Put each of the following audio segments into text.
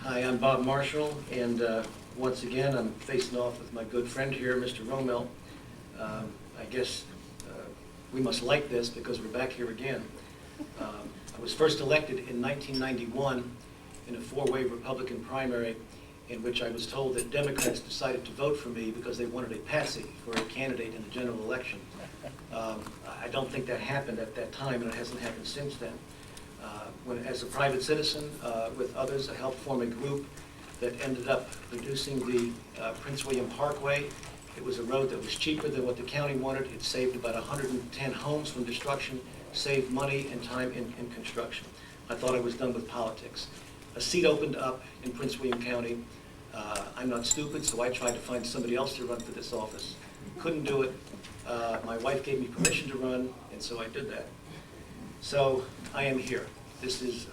Hi, I'm Bob Marshall, and once again, I'm facing off with my good friend here, Mr. Roemmelt. I guess we must like this because we're back here again. I was first elected in 1991 in a four-way Republican primary in which I was told that Democrats decided to vote for me because they wanted a patsy for a candidate in the general election. I don't think that happened at that time, and it hasn't happened since then. As a private citizen with others, I helped form a group that ended up reducing the Prince William Parkway. It was a road that was cheaper than what the county wanted. It saved about 110 homes from destruction, saved money and time in construction. I thought I was done with politics. A seat opened up in Prince William County. I'm not stupid, so I tried to find somebody else to run for this office. Couldn't do it. My wife gave me permission to run, and so I did that. So I am here. This is,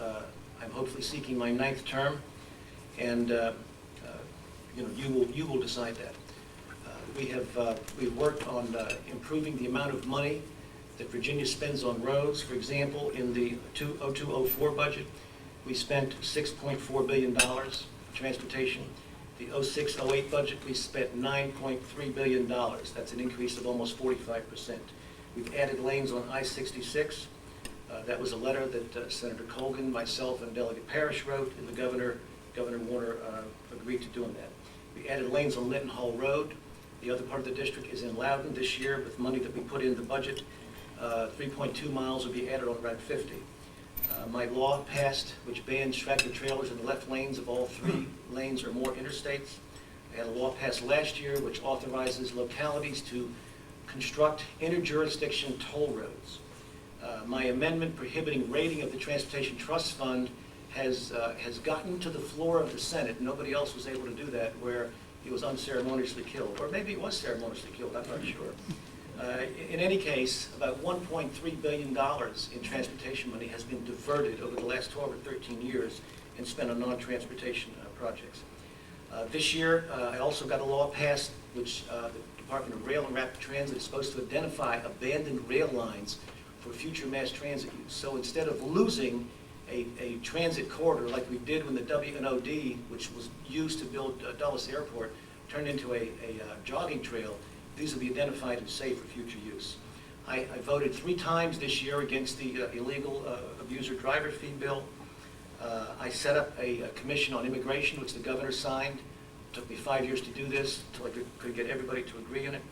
I'm hopefully seeking my 9th term, and you will decide that. We've worked on improving the amount of money that Virginia spends on roads. For example, in the 0204 budget, we spent $6.4 billion for transportation. The 0608 budget, we spent $9.3 billion. That's an increase of almost 45%. We've added lanes on I-66. That was a letter that Senator Colgan, myself, and Delegate Parrish wrote, and Governor Warner agreed to doing that. We added lanes on Linton Hall Road. The other part of the district is in Loudon this year with money that we put in the budget. 3.2 miles will be added on Route 50. My law passed, which bans tractor trailers in the left lanes of all 3 lanes or more interstates. I had a law passed last year which authorizes localities to construct interjurisdiction toll roads. My amendment prohibiting raiding of the Transportation Trust Fund has gotten to the floor of the Senate. Nobody else was able to do that, where he was unceremoniously killed. Or maybe he was ceremoniously killed, I'm not sure. In any case, about $1.3 billion in transportation money has been diverted over the last 12 or 13 years and spent on non-transportation projects. This year, I also got a law passed which the Department of Rail and Rapid Transit is supposed to identify abandoned rail lines for future mass transit use. So instead of losing a transit corridor like we did when the WNOD, which was used to build Dulles Airport, turned into a jogging trail, these will be identified and saved for future use. I voted 3 times this year against the illegal abuser driver fee bill. I set up a commission on immigration, which the governor signed. It took me 5 years to do this until I could get everybody to agree on it.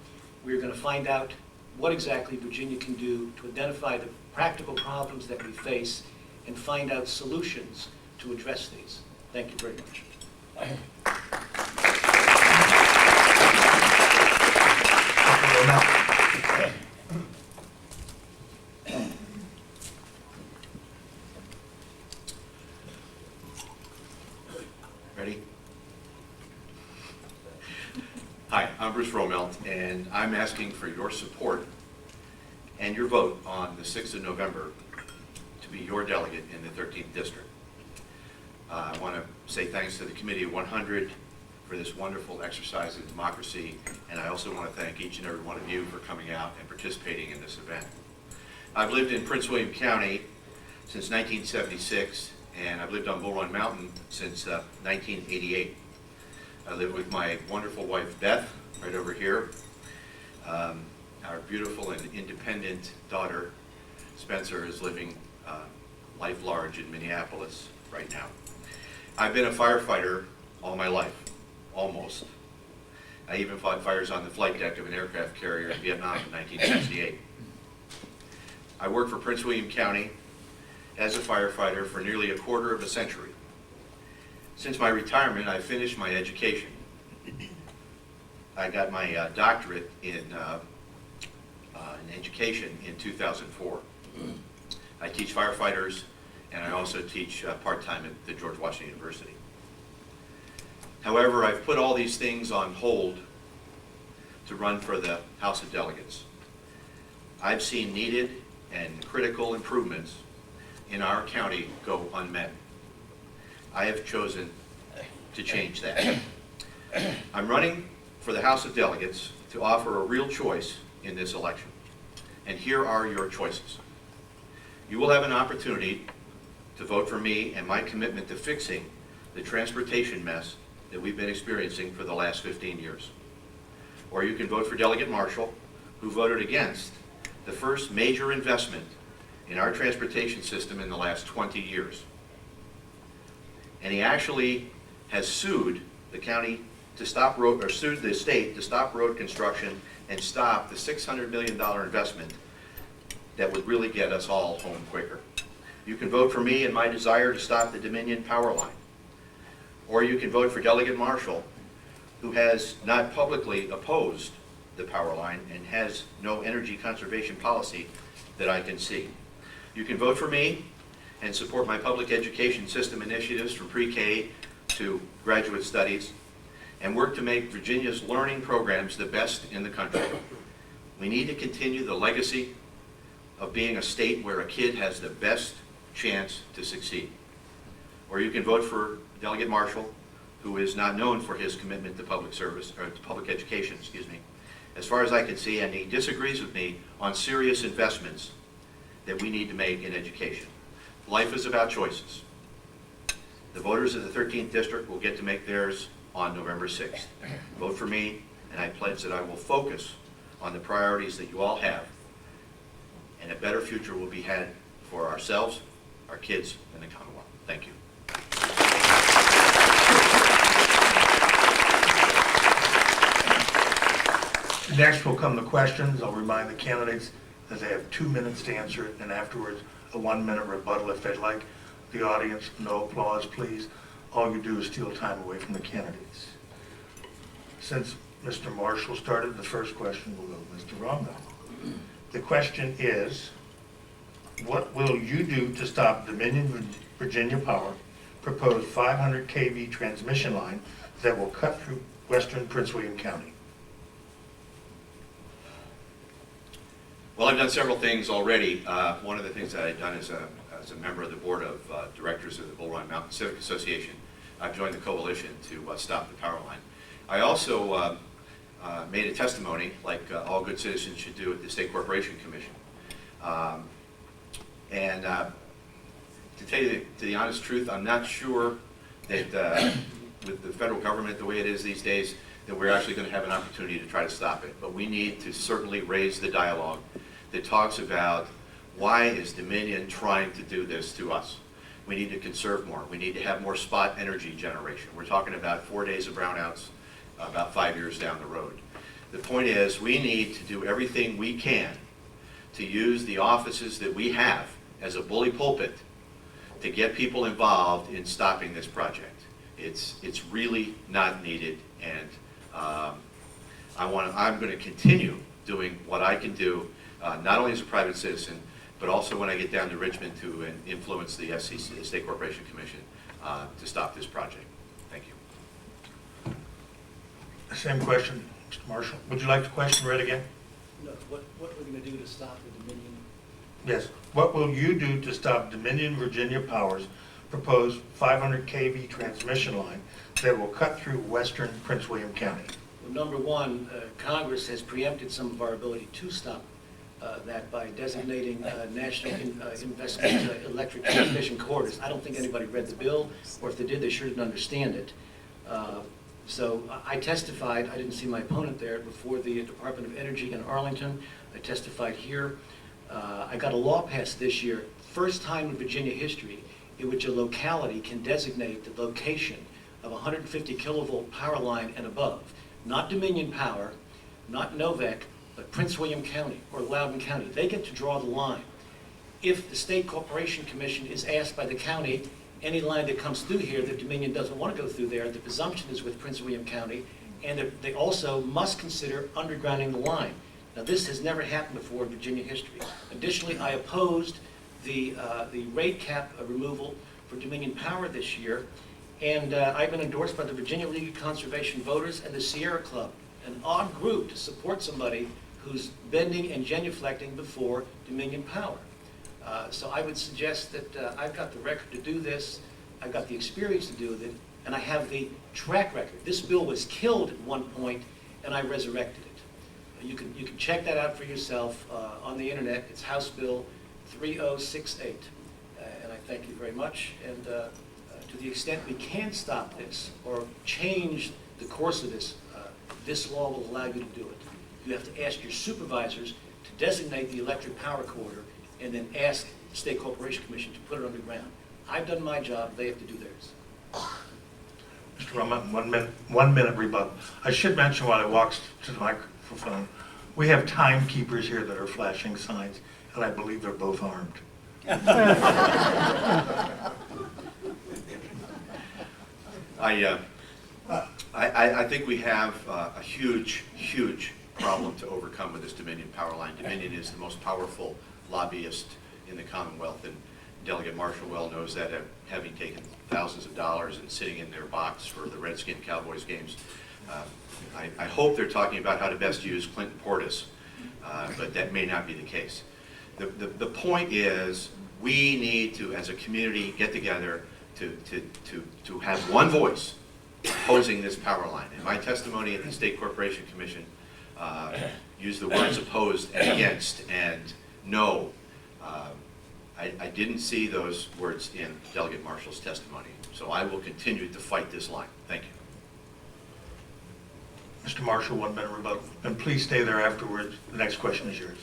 We're going to find out what exactly Virginia can do to identify the practical problems that we face and find out solutions to address these. Thank you very much. Ready? Hi, I'm Bruce Roemmelt, and I'm asking for your support and your vote on the 6th of November to be your delegate in the 13th District. I want to say thanks to the Committee of 100 for this wonderful exercise in democracy, and I also want to thank each and every one of you for coming out and participating in this event. I've lived in Prince William County since 1976, and I've lived on Bull Run Mountain since 1988. I live with my wonderful wife Beth, right over here. Our beautiful and independent daughter Spencer is living life large in Minneapolis right now. I've been a firefighter all my life, almost. I even fought fires on the flight deck of an aircraft carrier in Vietnam in 1968. I worked for Prince William County as a firefighter for nearly a quarter of a century. Since my retirement, I finished my education. I got my doctorate in education in 2004. I teach firefighters, and I also teach part-time at the George Washington University. However, I've put all these things on hold to run for the House of Delegates. I've seen needed and critical improvements in our county go unmet. I have chosen to change that. I'm running for the House of Delegates to offer a real choice in this election. And here are your choices. You will have an opportunity to vote for me and my commitment to fixing the transportation mess that we've been experiencing for the last 15 years. Or you can vote for Delegate Marshall, who voted against the first major investment in our transportation system in the last 20 years. And he actually has sued the county to stop road, or sued the state to stop road construction and stop the $600 million investment that would really get us all home quicker. You can vote for me and my desire to stop the Dominion power line. Or you can vote for Delegate Marshall, who has not publicly opposed the power line and has no energy conservation policy that I can see. You can vote for me and support my public education system initiatives from pre-K to graduate studies and work to make Virginia's learning programs the best in the country. We need to continue the legacy of being a state where a kid has the best chance to succeed. Or you can vote for Delegate Marshall, who is not known for his commitment to public service, or to public education, excuse me, as far as I can see, and he disagrees with me on serious investments that we need to make in education. Life is about choices. The voters of the 13th District will get to make theirs on November 6th. Vote for me, and I pledge that I will focus on the priorities that you all have, and a better future will be had for ourselves, our kids, and the Commonwealth. Thank you. Next will come the questions. I'll remind the candidates that they have 2 minutes to answer it, and afterwards a 1-minute rebuttal if they'd like. The audience, no applause, please. All you do is steal time away from the candidates. Since Mr. Marshall started, the first question will go to Mr. Roemmelt. The question is, what will you do to stop Dominion Virginia Power proposed 500 kV transmission line that will cut through western Prince William County? Well, I've done several things already. One of the things that I've done as a member of the board of directors of the Bull Run Mountain Civic Association, I've joined the coalition to stop the power line. I also made a testimony, like all good citizens should do, at the State Corporation Commission. To tell you the honest truth, I'm not sure that with the federal government the way it is these days, that we're actually going to have an opportunity to try to stop it. But we need to certainly raise the dialogue that talks about why is Dominion trying to do this to us. We need to conserve more. We need to have more spot energy generation. We're talking about 4 days of brownouts about 5 years down the road. The point is, we need to do everything we can to use the offices that we have as a bully pulpit to get people involved in stopping this project. It's really not needed, and I'm going to continue doing what I can do, not only as a private citizen, but also when I get down to Richmond to influence the SCC, the State Corporation Commission, to stop this project. Thank you. Same question, Mr. Marshall. Would you like the question read again? No, what we're going to do to stop the Dominion? Yes. What will you do to stop Dominion Virginia Power's proposed 500 kV transmission line that will cut through western Prince William County? Well, number one, Congress has preempted some of our ability to stop that by designating national investment electric transmission corridors. I don't think anybody read the bill, or if they did, they sure didn't understand it. So I testified, I didn't see my opponent there, before the Department of Energy in Arlington. I testified here. I got a law passed this year, first time in Virginia history, in which a locality can designate the location of a 150 kilovolt power line and above. Not Dominion Power, not Novec, but Prince William County or Loudoun County. They get to draw the line. If the State Corporation Commission is asked by the county, any line that comes through here that Dominion doesn't want to go through there, the presumption is with Prince William County, and they also must consider undergrounding the line. Now, this has never happened before in Virginia history. Additionally, I opposed the rate cap removal for Dominion Power this year, and I've been endorsed by the Virginia League of Conservation Voters and the Sierra Club, an odd group to support somebody who's bending and genuflecting before Dominion Power. So I would suggest that I've got the record to do this, I've got the experience to do it, and I have the track record. This bill was killed at one point, and I resurrected it. You can check that out for yourself on the internet. It's House Bill 3068. And I thank you very much, and to the extent we can stop this or change the course of this, this law will allow you to do it. You have to ask your supervisors to designate the electric power corridor and then ask the State Corporation Commission to put it underground. I've done my job, they have to do theirs. Mr. Roemmelt, 1 minute rebuttal. I should mention while I walk to the microphone, we have timekeepers here that are flashing signs, and I believe they're both armed. I think we have a huge problem to overcome with this Dominion power line. Dominion is the most powerful lobbyist in the Commonwealth, and Delegate Marshall well knows that, having taken thousands of dollars and sitting in their box for the Redskin Cowboys games. I hope they're talking about how to best use Clinton Portis, but that may not be the case. The point is, we need to, as a community, get together to have one voice opposing this power line. And my testimony at the State Corporation Commission used the words opposed and against and no. I didn't see those words in Delegate Marshall's testimony, so I will continue to fight this line. Thank you. Mr. Marshall, 1 minute rebuttal. And please stay there afterwards. The next question is yours.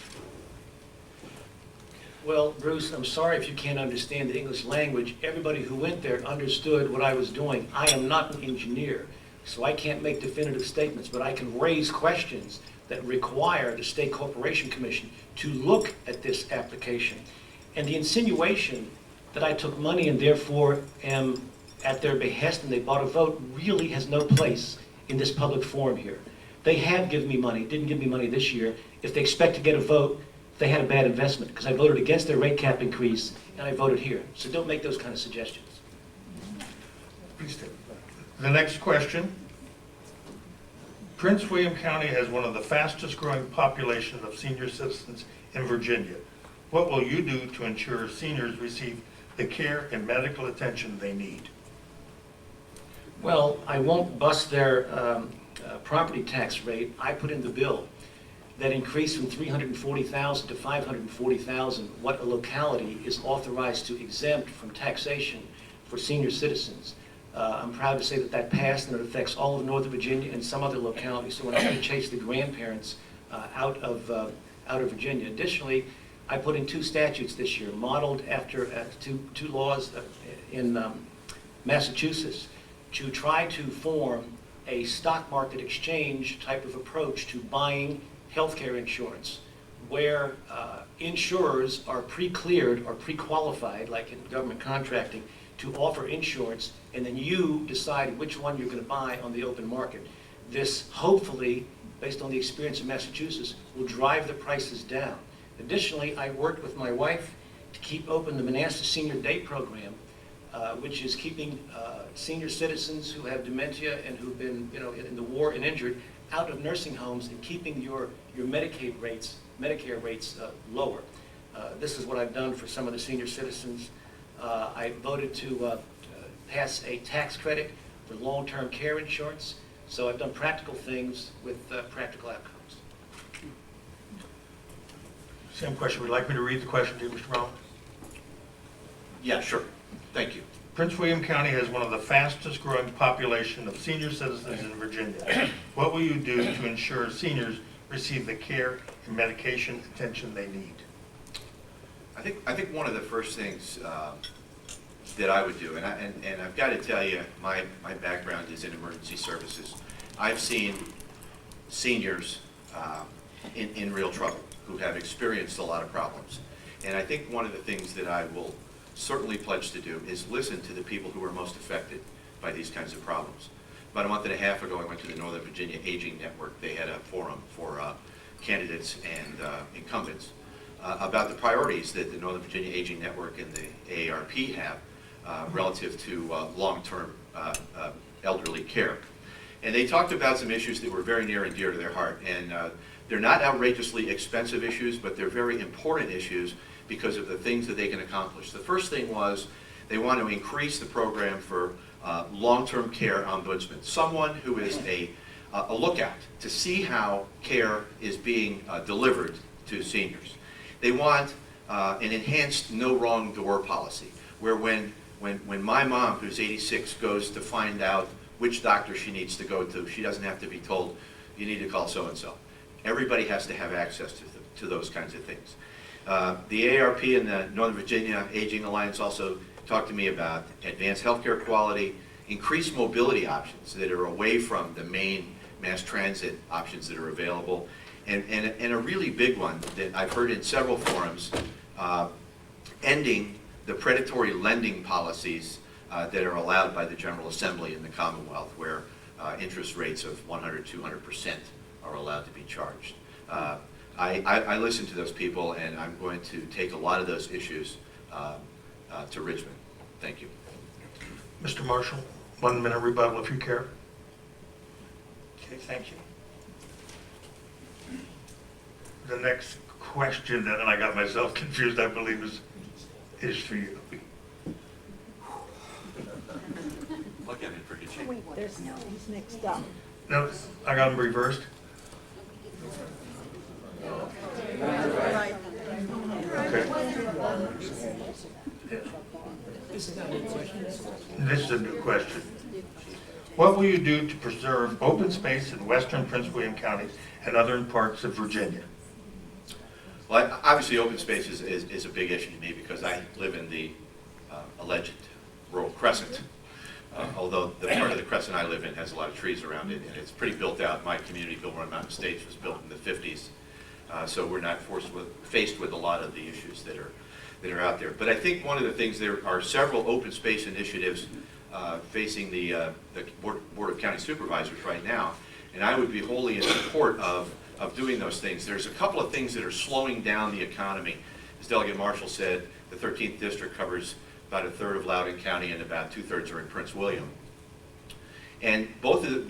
Well, Bruce, I'm sorry if you can't understand the English language. Everybody who went there understood what I was doing. I am not an engineer, so I can't make definitive statements, but I can raise questions that require the State Corporation Commission to look at this application. And the insinuation that I took money and therefore am at their behest and they bought a vote really has no place in this public forum here. They have given me money, didn't give me money this year. If they expect to get a vote, they had a bad investment, because I voted against their rate cap increase and I voted here. So don't make those kind of suggestions. Please stay. The next question. Prince William County has one of the fastest growing populations of senior citizens in Virginia. What will you do to ensure seniors receive the care and medical attention they need? Well, I won't bust their property tax rate. I put in the bill that increased from $340,000 to $540,000 what a locality is authorized to exempt from taxation for senior citizens. I'm proud to say that that passed, and it affects all of Northern Virginia and some other localities. So we're not going to chase the grandparents out of Virginia. Additionally, I put in 2 statutes this year, modeled after two laws in Massachusetts, to try to form a stock market exchange type of approach to buying healthcare insurance, where insurers are pre-cleared or pre-qualified, like in government contracting, to offer insurance, and then you decide which one you're going to buy on the open market. This, hopefully, based on the experience in Massachusetts, will drive the prices down. Additionally, I worked with my wife to keep open the Manassas Senior Day Program, which is keeping senior citizens who have dementia and who've been, in the war and injured out of nursing homes, and keeping your Medicare rates lower. This is what I've done for some of the senior citizens. I voted to pass a tax credit for long-term care insurance. So I've done practical things with practical outcomes. Same question. Would you like me to read the question to you, Mr. Brown? Yeah, sure. Thank you. Prince William County has one of the fastest growing population of senior citizens in Virginia. What will you do to ensure seniors receive the care and medication attention they need? I think one of the first things that I would do, and I've got to tell you, my background is in emergency services. I've seen seniors in real trouble who have experienced a lot of problems. And I think one of the things that I will certainly pledge to do is listen to the people who are most affected by these kinds of problems. About a month and a half ago, I went to the Northern Virginia Aging Network. They had a forum for candidates and incumbents about the priorities that the Northern Virginia Aging Network and the AARP have relative to long-term elderly care. And they talked about some issues that were very near and dear to their heart. And they're not outrageously expensive issues, but they're very important issues because of the things that they can accomplish. The first thing was they want to increase the program for long-term care ombudsman, someone who is a lookout to see how care is being delivered to seniors. They want an enhanced no wrong door policy, where when When my mom, who's 86, goes to find out which doctor she needs to go to, she doesn't have to be told, you need to call so-and-so. Everybody has to have access to those kinds of things. The AARP and the Northern Virginia Aging Alliance also talked to me about advanced healthcare quality, increased mobility options that are away from the main mass transit options that are available, and a really big one that I've heard in several forums, ending the predatory lending policies that are allowed by the General Assembly in the Commonwealth, where interest rates of 100, 200% are allowed to be charged. I listen to those people, and I'm going to take a lot of those issues to Richmond. Thank you. Mr. Marshall, 1 minute rebuttal if you care. Okay, thank you. The next question, and I got myself confused, I believe is for you. Look at it for good shape. Wait, there's no, he's mixed up. No, I got them reversed. Right. Okay. This is a new question. What will you do to preserve open space in western Prince William County and other parts of Virginia? Well, obviously, open space is a big issue to me because I live in the alleged rural crescent. Although the part of the crescent I live in has a lot of trees around it, and it's pretty built out. My community, Billboard on Mountain Estates, was built in the 50s, so we're not faced with a lot of the issues that are out there. But I think one of the things, there are several open space initiatives facing the Board of County Supervisors right now, and I would be wholly in support of doing those things. There's a couple of things that are slowing down the economy. As Delegate Marshall said, the 13th District covers about a third of Loudoun County, and about 2/3 are in Prince William. And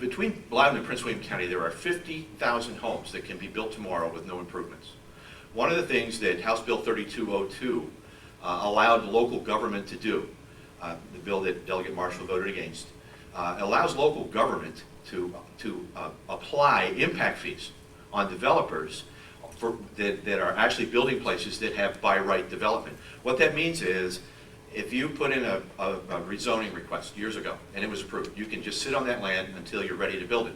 between Loudoun and Prince William County, there are 50,000 homes that can be built tomorrow with no improvements. One of the things that House Bill 3202 allowed local government to do, the bill that Delegate Marshall voted against, allows local government to apply impact fees on developers that are actually building places that have by right development. What that means is, if you put in a rezoning request years ago and it was approved, you can just sit on that land until you're ready to build it.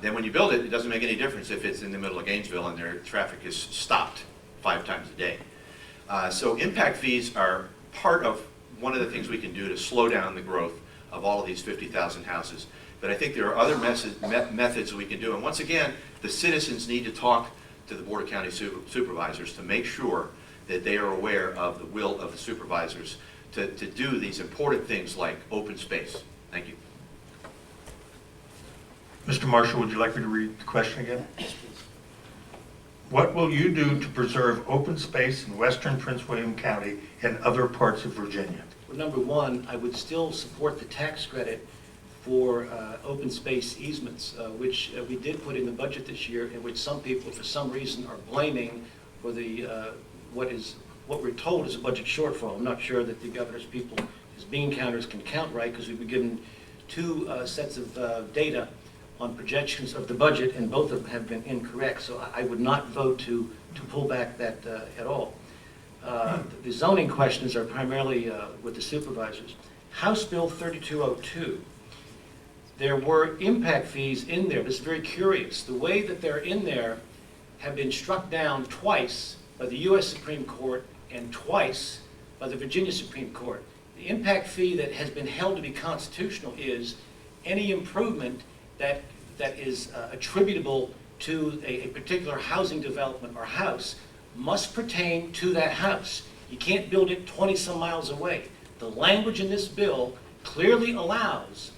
Then when you build it, it doesn't make any difference if it's in the middle of Gainesville and their traffic is stopped 5 times a day. So impact fees are part of one of the things we can do to slow down the growth of all of these 50,000 houses. But I think there are other methods we can do. And once again, the citizens need to talk to the Board of County Supervisors to make sure that they are aware of the will of the supervisors to do these important things like open space. Thank you. Mr. Marshall, would you like me to read the question again? Yes, please. What will you do to preserve open space in western Prince William County and other parts of Virginia? Well, number one, I would still support the tax credit for open space easements, which we did put in the budget this year, in which some people, for some reason, are blaming for the what we're told is a budget shortfall. I'm not sure that the governor's people, his bean counters, can count right, because we've been given 2 sets of data on projections of the budget, and both of them have been incorrect. So I would not vote to pull back that at all. The zoning questions are primarily with the supervisors. House Bill 3202. There were impact fees in there. This is very curious. The way that they're in there have been struck down twice by the U.S. Supreme Court and twice by the Virginia Supreme Court. The impact fee that has been held to be constitutional is any improvement that is attributable to a particular housing development or house must pertain to that house. You can't build it 20 some miles away. The language in this bill clearly allows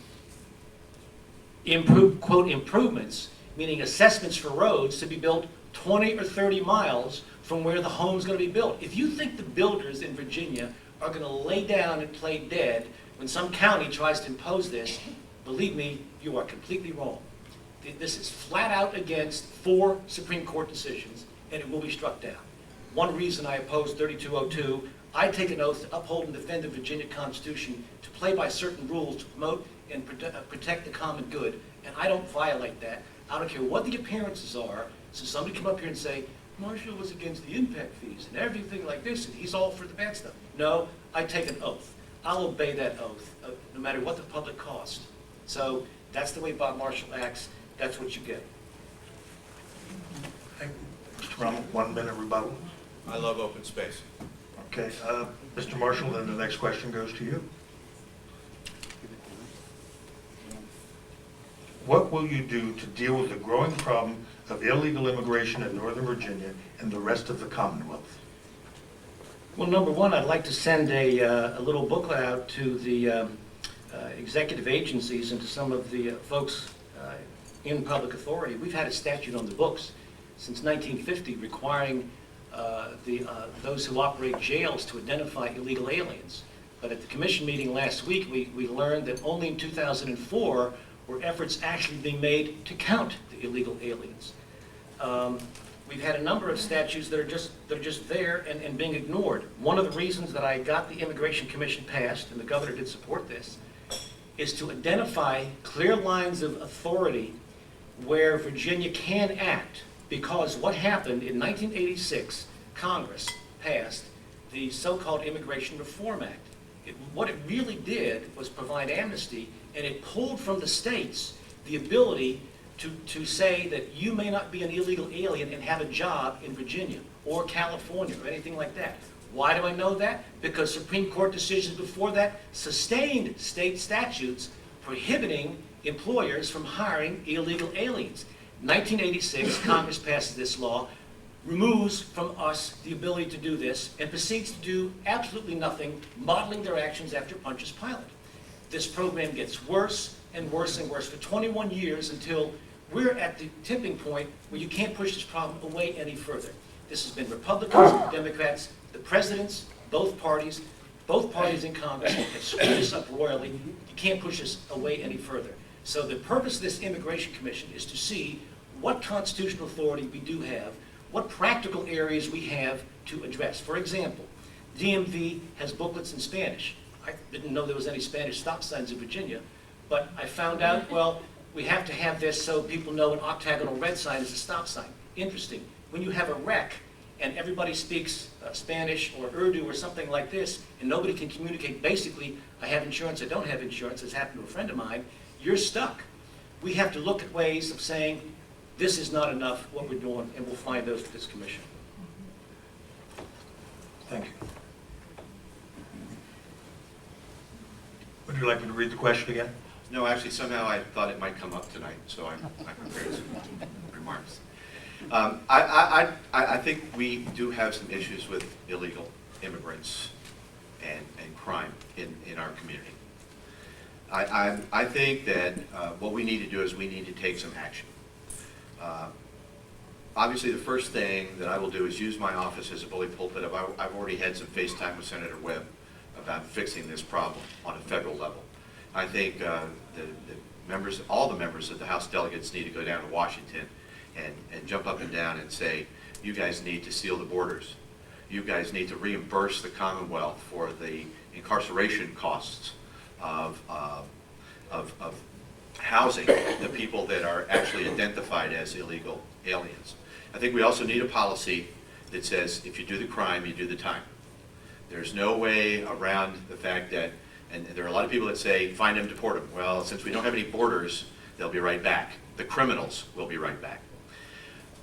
quote improvements, meaning assessments for roads, to be built 20 or 30 miles from where the home's going to be built. If you think the builders in Virginia are going to lay down and play dead when some county tries to impose this, believe me, you are completely wrong. This is flat out against 4 Supreme Court decisions, and it will be struck down. One reason I oppose 3202, I take an oath to uphold and defend the Virginia Constitution, to play by certain rules, to promote and protect the common good, and I don't violate that. I don't care what the appearances are. So somebody come up here and say, Marshall was against the impact fees and everything like this, and he's all for the bad stuff. No, I take an oath. I'll obey that oath, no matter what the public cost. So that's the way Bob Marshall acts. That's what you get. Thank you. Mr. Rommel, 1 minute rebuttal. I love open space. Okay, Mr. Marshall, then the next question goes to you. What will you do to deal with the growing problem of illegal immigration in Northern Virginia and the rest of the Commonwealth? Well, number one, I'd like to send a little booklet out to the executive agencies and to some of the folks in public authority. We've had a statute on the books since 1950 requiring those who operate jails to identify illegal aliens. But at the commission meeting last week, we learned that only in 2004 were efforts actually being made to count the illegal aliens. We've had a number of statutes that are just there and being ignored. One of the reasons that I got the Immigration Commission passed, and the governor did support this, is to identify clear lines of authority where Virginia can act. Because what happened in 1986, Congress passed the so-called Immigration Reform Act. What it really did was provide amnesty, and it pulled from the states the ability to say that you may not be an illegal alien and have a job in Virginia or California or anything like that. Why do I know that? Because Supreme Court decisions before that sustained state statutes prohibiting employers from hiring illegal aliens. 1986, Congress passes this law, removes from us the ability to do this, and proceeds to do absolutely nothing, modeling their actions after Pontius Pilate. This program gets worse and worse and worse for 21 years until we're at the tipping point where you can't push this problem away any further. This has been Republicans, Democrats, the presidents, both parties in Congress have screwed this up royally. You can't push this away any further. So the purpose of this Immigration Commission is to see what constitutional authority we do have, what practical areas we have to address. For example, DMV has booklets in Spanish. I didn't know there was any Spanish stop signs in Virginia, but I found out, well, we have to have this so people know an octagonal red sign is a stop sign. Interesting. When you have a wreck and everybody speaks Spanish or Urdu or something like this, and nobody can communicate basically, I have insurance, I don't have insurance, as happened to a friend of mine, you're stuck. We have to look at ways of saying, this is not enough, what we're doing, and we'll find those with this commission. Thank you. Would you like me to read the question again? No, actually, somehow I thought it might come up tonight, so I prepared some remarks. I think we do have some issues with illegal immigrants and crime in our community. I think that what we need to do is we need to take some action. Obviously, the first thing that I will do is use my office as a bully pulpit. I've already had some FaceTime with Senator Webb about fixing this problem on a federal level. I think all the members of the House of Delegates need to go down to Washington and jump up and down and say, you guys need to seal the borders. You guys need to reimburse the Commonwealth for the incarceration costs of housing the people that are actually identified as illegal aliens. I think we also need a policy that says if you do the crime, you do the time. There's no way around the fact that, and there are a lot of people that say, find them, deport them. Well, since we don't have any borders, they'll be right back. The criminals will be right back.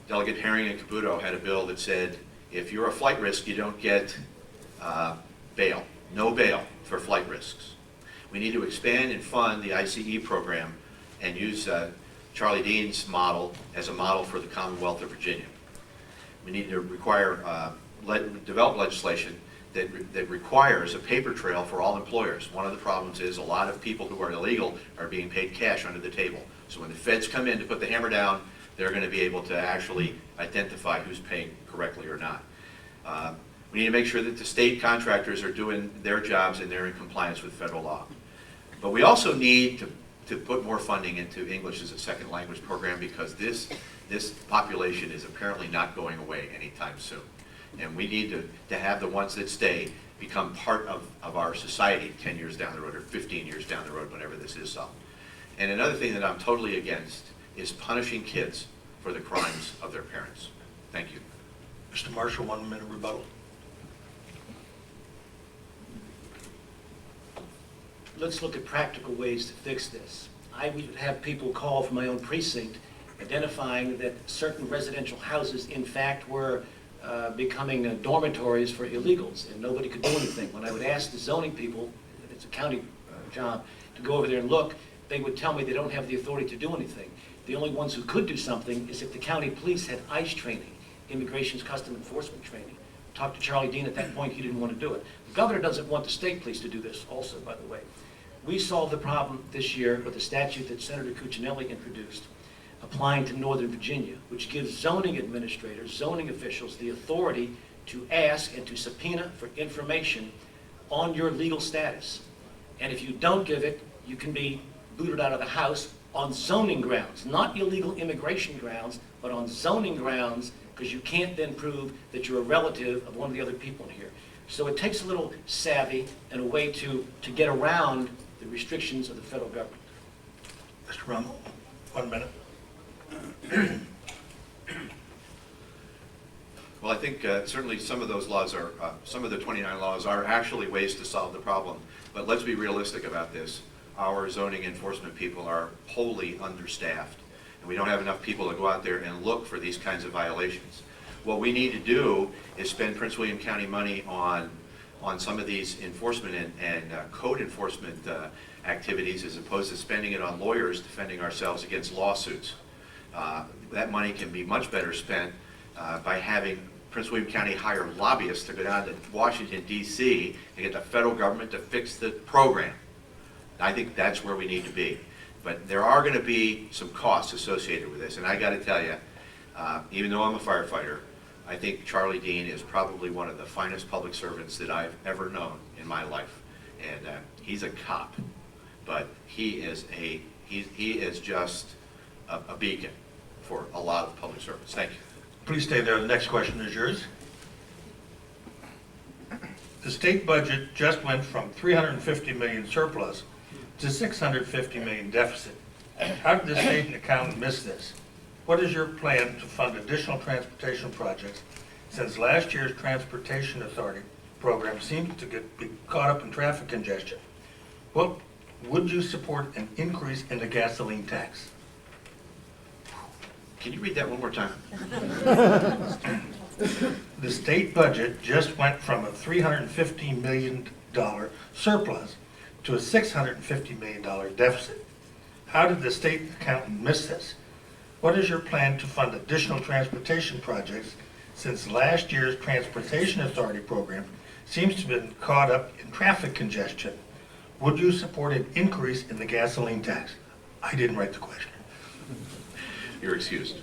Delegate Herring and Caputo had a bill that said, if you're a flight risk, you don't get bail. No bail for flight risks. We need to expand and fund the ICE program and use Charlie Dean's model as a model for the Commonwealth of Virginia. We need to develop legislation that requires a paper trail for all employers. One of the problems is a lot of people who are illegal are being paid cash under the table. So when the feds come in to put the hammer down, they're going to be able to actually identify who's paying correctly or not. We need to make sure that the state contractors are doing their jobs and they're in compliance with federal law. But we also need to put more funding into English as a second language program because this population is apparently not going away anytime soon. And we need to have the ones that stay become part of our society 10 years down the road or 15 years down the road, whenever this is solved. And another thing that I'm totally against is punishing kids for the crimes of their parents. Thank you. Mr. Marshall, 1 minute rebuttal. let's look at practical ways to fix this. I would have people call from my own precinct identifying that certain residential houses, in fact, were becoming dormitories for illegals, and nobody could do anything. When I would ask the zoning people, it's a county job, to go over there and look, they would tell me they don't have the authority to do anything. The only ones who could do something is if the county police had ICE training, Immigration's Custom Enforcement training. Talked to Charlie Dean at that point, he didn't want to do it. The governor doesn't want the state police to do this also, by the way. We solved the problem this year with a statute that Senator Cuccinelli introduced, applying to Northern Virginia, which gives zoning administrators, zoning officials, the authority to ask and to subpoena for information on your legal status. And if you don't give it, you can be booted out of the house on zoning grounds, not illegal immigration grounds, but on zoning grounds, because you can't then prove that you're a relative of one of the other people in here. So it takes a little savvy and a way to get around the restrictions of the federal government. Mr. Roemmelt, 1 minute. Well, I think certainly some of those laws are, some of the 29 laws are actually ways to solve the problem. But let's be realistic about this. Our zoning enforcement people are wholly understaffed, and we don't have enough people to go out there and look for these kinds of violations. What we need to do is spend Prince William County money on some of these enforcement and code enforcement activities, as opposed to spending it on lawyers defending ourselves against lawsuits. That money can be much better spent by having Prince William County hire lobbyists to go down to Washington, D.C. and get the federal government to fix the program. I think that's where we need to be. But there are going to be some costs associated with this, and I got to tell you, even though I'm a firefighter, I think Charlie Dean is probably one of the finest public servants that I've ever known in my life. And he's a cop, but he is just a beacon for a lot of public servants. Thank you. Please stay there. The next question is yours. The state budget just went from $350 million surplus to $650 million deficit. How did the state and accountant miss this? What is your plan to fund additional transportation projects, since last year's Transportation Authority program seems to be caught up in traffic congestion? Well, would you support an increase in the gasoline tax? Can you read that one more time? The state budget just went from a $350 million surplus to a $650 million deficit. How did the state accountant miss this? What is your plan to fund additional transportation projects, since last year's Transportation Authority program seems to have been caught up in traffic congestion? Would you support an increase in the gasoline tax? I didn't write the question. You're excused.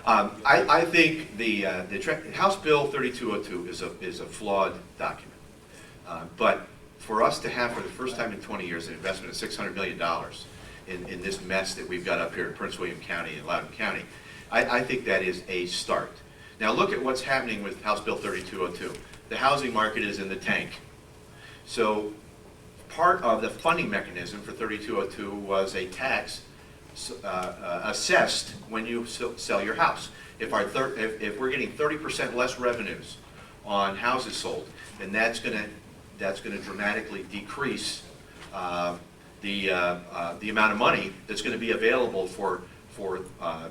I think the House Bill 3202 is a flawed document. But for us to have, for the first time in 20 years, an investment of $600 million in this mess that we've got up here in Prince William County and Loudoun County, I think that is a start. Now look at what's happening with House Bill 3202. The housing market is in the tank. So part of the funding mechanism for 3202 was a tax assessed when you sell your house. If we're getting 30% less revenues on houses sold, then that's going to dramatically decrease the amount of money that's going to be available for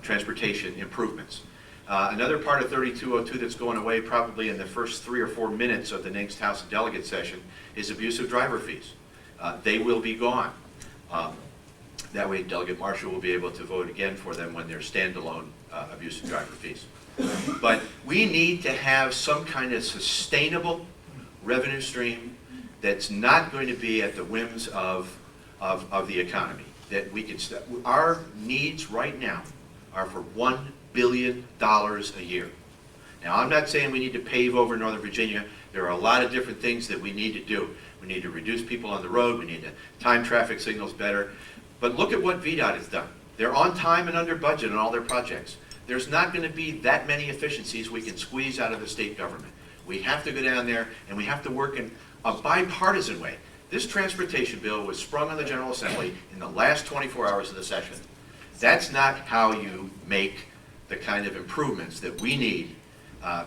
transportation improvements. Another part of 3202 that's going away probably in the first 3 or 4 minutes of the next House of Delegates session is abusive driver fees. They will be gone. That way Delegate Marshall will be able to vote again for them when they're standalone abusive driver fees. But we need to have some kind of sustainable revenue stream that's not going to be at the whims of the economy. That we can, our needs right now are for $1 billion a year. Now, I'm not saying we need to pave over Northern Virginia. There are a lot of different things that we need to do. We need to reduce people on the road. We need to time traffic signals better. But look at what VDOT has done. They're on time and under budget on all their projects. There's not going to be that many efficiencies we can squeeze out of the state government. We have to go down there and we have to work in a bipartisan way. This transportation bill was sprung on the General Assembly in the last 24 hours of the session. That's not how you make the kind of improvements that we need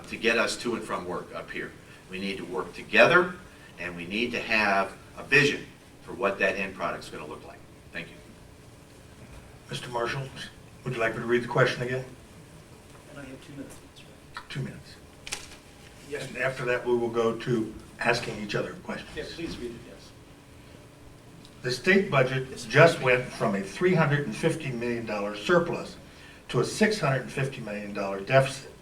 to get us to and from work up here. We need to work together, and we need to have a vision for for what that end product's going to look like. Thank you. Mr. Marshall, would you like me to read the question again? And I have 2 minutes. 2 minutes. Yes. And after that, we will go to asking each other questions. Yeah, please read it, yes. The state budget just went from a $350 million surplus to a $650 million deficit.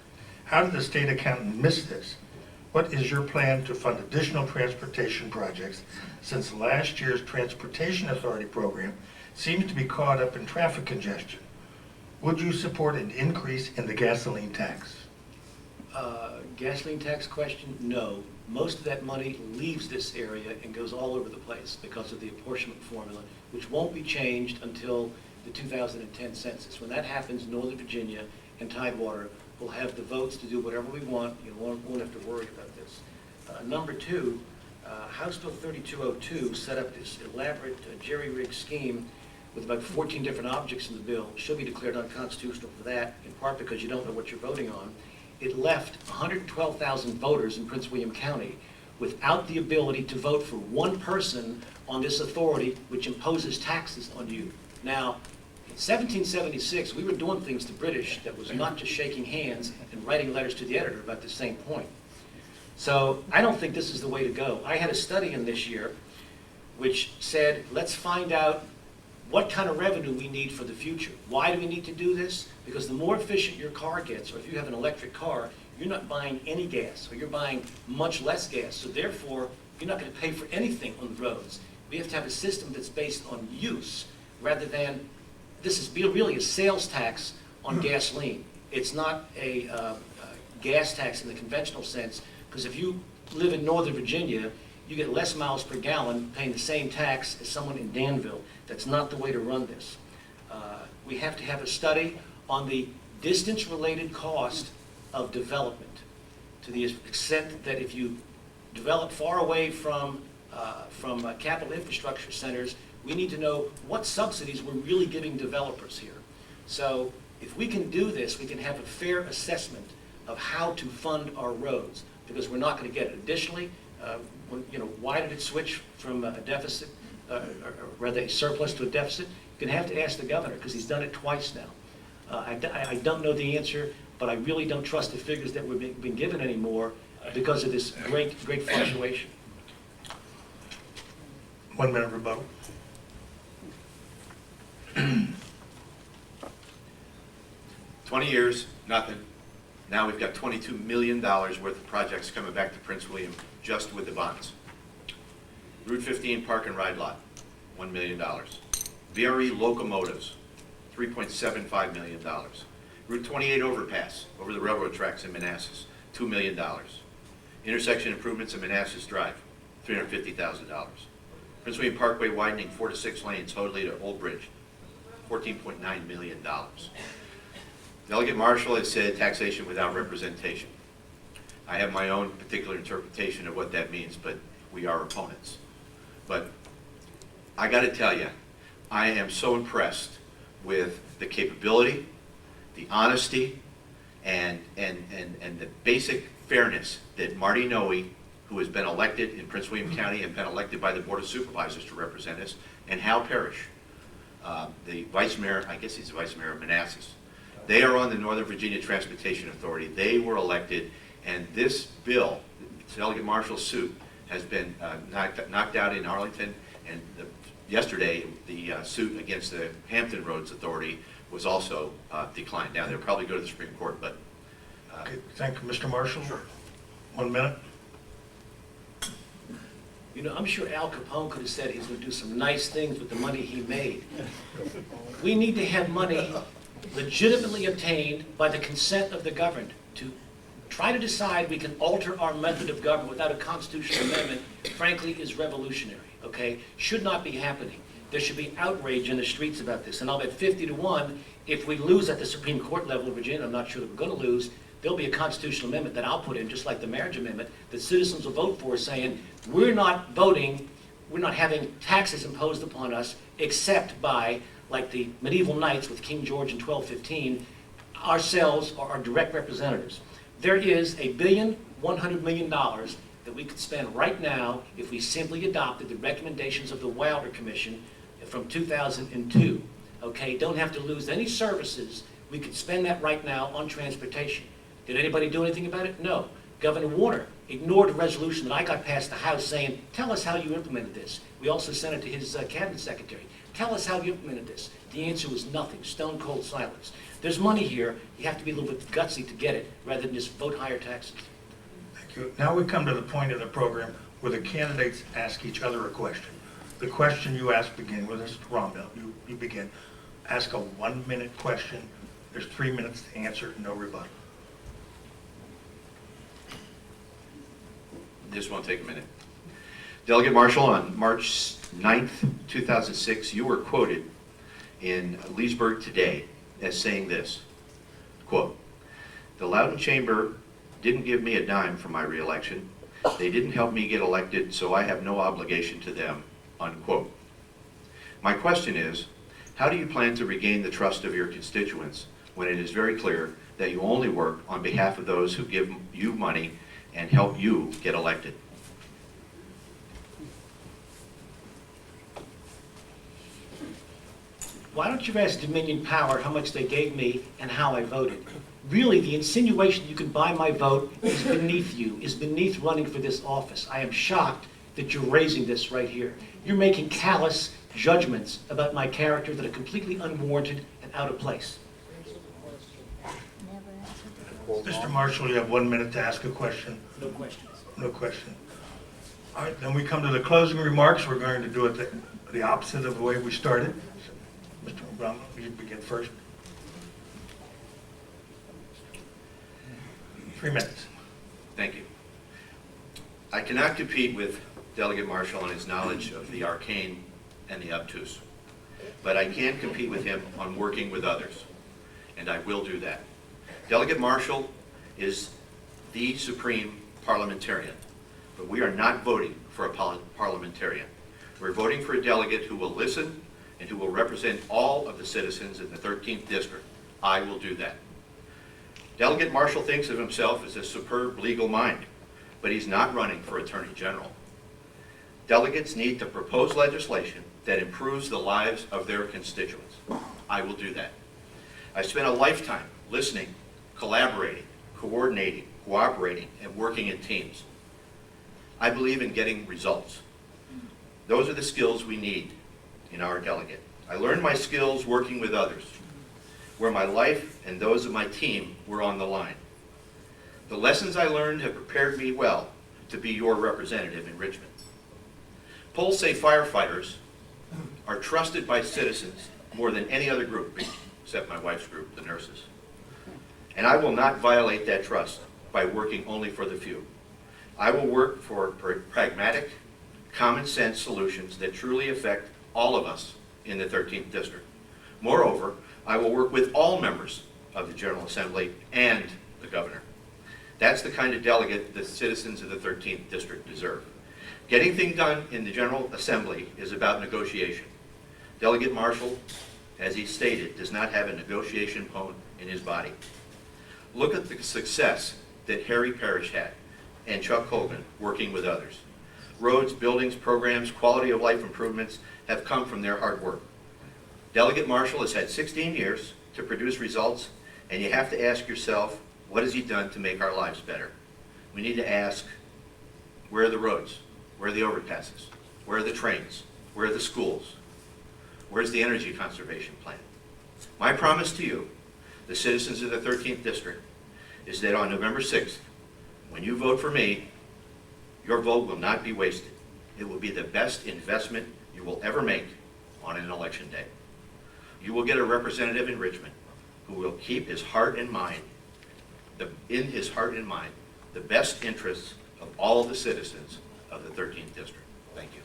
How did the state accountant miss this? What is your plan to fund additional transportation projects since last year's Transportation Authority program seems to be caught up in traffic congestion? Would you support an increase in the gasoline tax? Gasoline tax question, no. Most of that money leaves this area and goes all over the place because of the apportionment formula, which won't be changed until the 2010 census. When that happens, Northern Virginia and Tidewater will have the votes to do whatever we want. You won't have to worry about this. Number two, House Bill 3202 set up this elaborate jerry-rigged scheme with about 14 different objects in the bill. Should be declared unconstitutional for that, in part because you don't know what you're voting on. It left 112,000 voters in Prince William County without the ability to vote for one person on this authority, which imposes taxes on you. Now, in 1776, we were doing things to British that was not just shaking hands and writing letters to the editor about the same point. So I don't think this is the way to go. I had a study in this year which said, let's find out what kind of revenue we need for the future. Why do we need to do this? Because the more efficient your car gets, or if you have an electric car, you're not buying any gas, or you're buying much less gas. So therefore, you're not going to pay for anything on the roads. We have to have a system that's based on use, rather than, this is really a sales tax on gasoline. It's not a gas tax in the conventional sense, because if you live in Northern Virginia, you get less miles per gallon paying the same tax as someone in Danville. That's not the way to run this. We have to have a study on the distance-related cost of development, to the extent that if you develop far away from capital infrastructure centers, we need to know what subsidies we're really giving developers here. So if we can do this, we can have a fair assessment of how to fund our roads, because we're not going to get it. Additionally, why did it switch from a deficit, or rather a surplus to a deficit? You're going to have to ask the governor, because he's done it twice now. I don't know the answer, but I really don't trust the figures that we've been given anymore because of this great fluctuation. 1 minute rebuttal. 20 years, nothing. Now we've got $22 million worth of projects coming back to Prince William just with the bonds. Route 15 park and ride lot, $1 million. VRE locomotives, $3.75 million. Route 28 overpass over the railroad tracks in Manassas, $2 million. Intersection improvements in Manassas Drive, $350,000. Prince William Parkway widening 4 to 6 lanes, totally to Old Bridge, $14.9 million. Delegate Marshall has said taxation without representation. I have my own particular interpretation of what that means, but we are opponents. But I got to tell you, I am so impressed with the capability, the honesty, and the basic fairness that Marty Noe, who has been elected in Prince William County and been elected by the Board of Supervisors to represent us, and Hal Parrish, the vice mayor, I guess he's the vice mayor of Manassas. They are on the Northern Virginia Transportation Authority. They were elected, and this bill, Delegate Marshall's suit, has been knocked out in Arlington, and yesterday the suit against the Hampton Roads Authority was also declined. Now, they'll probably go to the Supreme Court, but... Okay, thank you, Mr. Marshall. Sure. 1 minute. I'm sure Al Capone could have said he's going to do some nice things with the money he made. We need to have money legitimately obtained by the consent of the governed. To try to decide we can alter our method of government without a constitutional amendment, frankly, is revolutionary, okay? Should not be happening. There should be outrage in the streets about this. And I'll bet 50-1, if we lose at the Supreme Court level in Virginia, I'm not sure that we're going to lose, there'll be a constitutional amendment that I'll put in, just like the marriage amendment, that citizens will vote for, saying, we're not voting, we're not having taxes imposed upon us, except by, like the medieval knights with King George in 1215, ourselves are our direct representatives. There is $1.1 billion that that we could spend right now if we simply adopted the recommendations of the Wilder Commission from 2002. Okay, don't have to lose any services. We could spend that right now on transportation. Did anybody do anything about it? No. Governor Warner ignored a resolution that I got past the House saying, tell us how you implemented this. We also sent it to his cabinet secretary. Tell us how you implemented this. The answer was nothing, stone cold silence. There's money here. You have to be a little bit gutsy to get it rather than just vote higher taxes. Thank you. Now we come to the point of the program where the candidates ask each other a question. The question you ask begin with Mr. Roemmelt. You begin. Ask a 1-minute question. There's 3 minutes to answer, no rebuttal. This won't take a minute. Delegate Marshall, on March 9th, 2006, you were quoted in Leesburg Today as saying this, quote, "The Loudoun Chamber didn't give me a dime for my reelection. They didn't help me get elected, so I have no obligation to them," unquote. My question is, how do you plan to regain the trust of your constituents when it is very clear that you only work on behalf of those who give you money and help you get elected? Why don't you ask Dominion Power how much they gave me and how I voted? Really, the insinuation you can buy my vote is beneath you, is beneath running for this office. I am shocked that you're raising this right here. You're making callous judgments about my character that are completely unwarranted and out of place. Mr. Marshall, you have 1 minute to ask a question. No questions. No question. All right, then we come to the closing remarks. We're going to do it the opposite of the way we started. Mr. Roemmelt, you begin first. 3 minutes. Thank you. I cannot compete with Delegate Marshall on his knowledge of the arcane and the obtuse, but I can compete with him on working with others, and I will do that. Delegate Marshall is the supreme parliamentarian, but we are not voting for a parliamentarian. We're voting for a delegate who will listen and who will represent all of the citizens in the 13th district. I will do that. Delegate Marshall thinks of himself as a superb legal mind, but he's not running for Attorney General. Delegates need to propose legislation that improves the lives of their constituents. I will do that. I spent a lifetime listening, collaborating, coordinating, cooperating, and working in teams. I believe in getting results. Those are the skills we need in our delegate. I learned my skills working with others, where my life and those of my team were on the line. The lessons I learned have prepared me well to be your representative in Richmond. Polls say firefighters are trusted by citizens more than any other group, except my wife's group, the nurses. And I will not violate that trust by working only for the few. I will work for pragmatic, common sense solutions that truly affect all of us in the 13th district. Moreover, I will work with all members of the General Assembly and the governor. That's the kind of delegate the citizens of the 13th district deserve. Getting things done in the General Assembly is about negotiation. Delegate Marshall, as he stated, does not have a negotiation bone in his body. Look at the success that Harry Parrish had and Chuck Hogan working with others. Roads, buildings, programs, quality of life improvements have come from their hard work. Delegate Marshall has had 16 years to produce results, and you have to ask yourself, what has he done to make our lives better? We need to ask, where are the roads? Where are the overpasses? Where are the trains? Where are the schools? Where's the energy conservation plan? My promise to you, the citizens of the 13th district, is that on November 6th, when you vote for me, your vote will not be wasted. It will be the best investment you will ever make on an election day. You will get a representative in Richmond who will keep his heart and mind, in his heart and mind, the best interests of all the citizens of the 13th district. Thank you.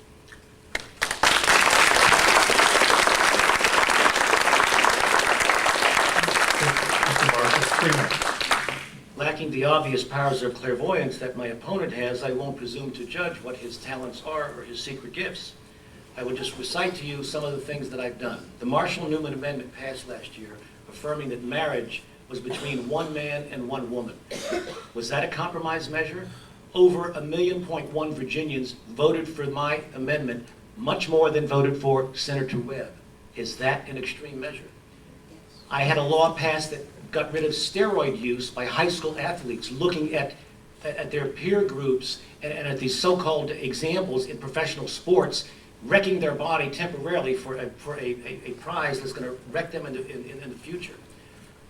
Mr. Marshall, 3 minutes. Lacking the obvious powers of clairvoyance that my opponent has, I won't presume to judge what his talents are or his secret gifts. I will just recite to you some of the things that I've done. The Marshall-Newman Amendment passed last year, affirming that marriage was between one man and one woman. Was that a compromise measure? over 1.1 million Virginians voted for my amendment, much more than voted for Senator Webb. Is that an extreme measure? I had a law passed that got rid of steroid use by high school athletes, looking at their peer groups and at these so-called examples in professional sports, wrecking their body temporarily for a prize that's going to wreck them in the future.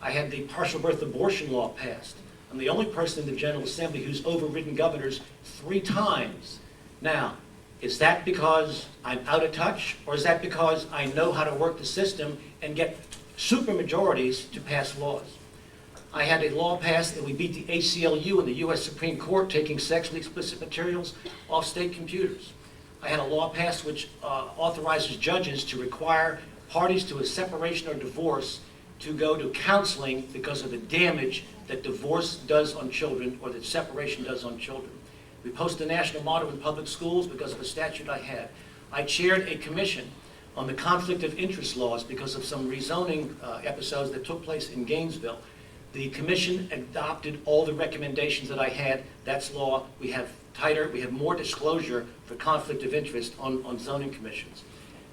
I had the partial birth abortion law passed. I'm the only person in the General Assembly who's overridden governors 3 times. Now, is that because I'm out of touch, or is that because I know how to work the system and get supermajorities to pass laws? I had a law passed that we beat the ACLU in the U.S. Supreme Court taking sexually explicit materials off state computers. I had a law passed which authorizes judges to require parties to a separation or divorce to go to counseling because of the damage that divorce does on children or that separation does on children. We posted a national motto in public schools because of a statute I had. I chaired a commission on the conflict of interest laws because of some rezoning episodes that took place in Gainesville. The commission adopted all the recommendations that I had. That's law. We have more disclosure for conflict of interest on zoning commissions.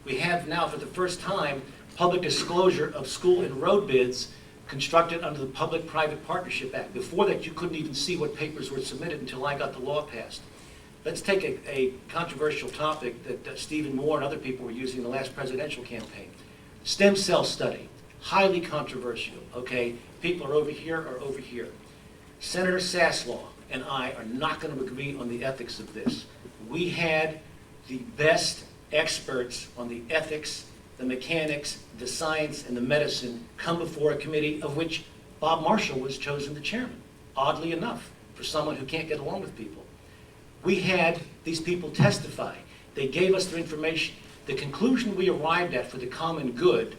We have now, for the first time, public disclosure of school and road bids constructed under the Public-Private Partnership Act. Before that, you couldn't even see what papers were submitted until I got the law passed. Let's take a controversial topic that Stephen Moore and other people were using in the last presidential campaign. Stem cell study, highly controversial, okay? People are over here or over here. Senator Saslaw and I are not going to agree on the ethics of this. We had the best experts on the ethics, the mechanics, the science, and the medicine come before a committee of which Bob Marshall was chosen the chairman, oddly enough, for someone who can't get along with people. We had these people testify. They gave us their information. The conclusion we arrived at for the common good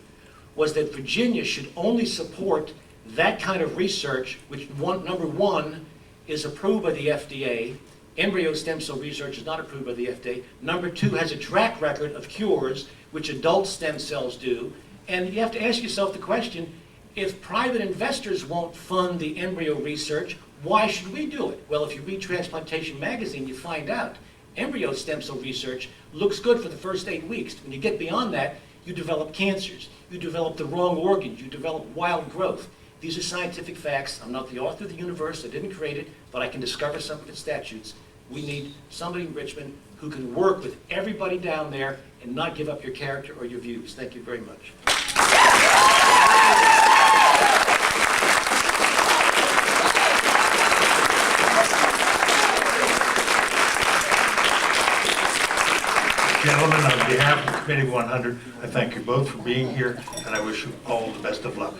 was that Virginia should only support that kind of research, which number one, is approved by the FDA. Embryo stem cell research is not approved by the FDA. Number two, has a track record of cures, which adult stem cells do. And you have to ask yourself the question, if private investors won't fund the embryo research, why should we do it? Well, if you read Transplantation Magazine, you find out embryo stem cell research looks good for the first 8 weeks. When you get beyond that, you develop cancers, you develop the wrong organs, you develop wild growth. These are scientific facts. I'm not the author of the universe, I didn't create it, but I can discover some of its statutes. We need somebody in Richmond who can work with everybody down there and not give up your character or your views. Thank you very much. Gentlemen, on behalf of Committee 100, I thank you both for being here, and I wish you all the best of luck.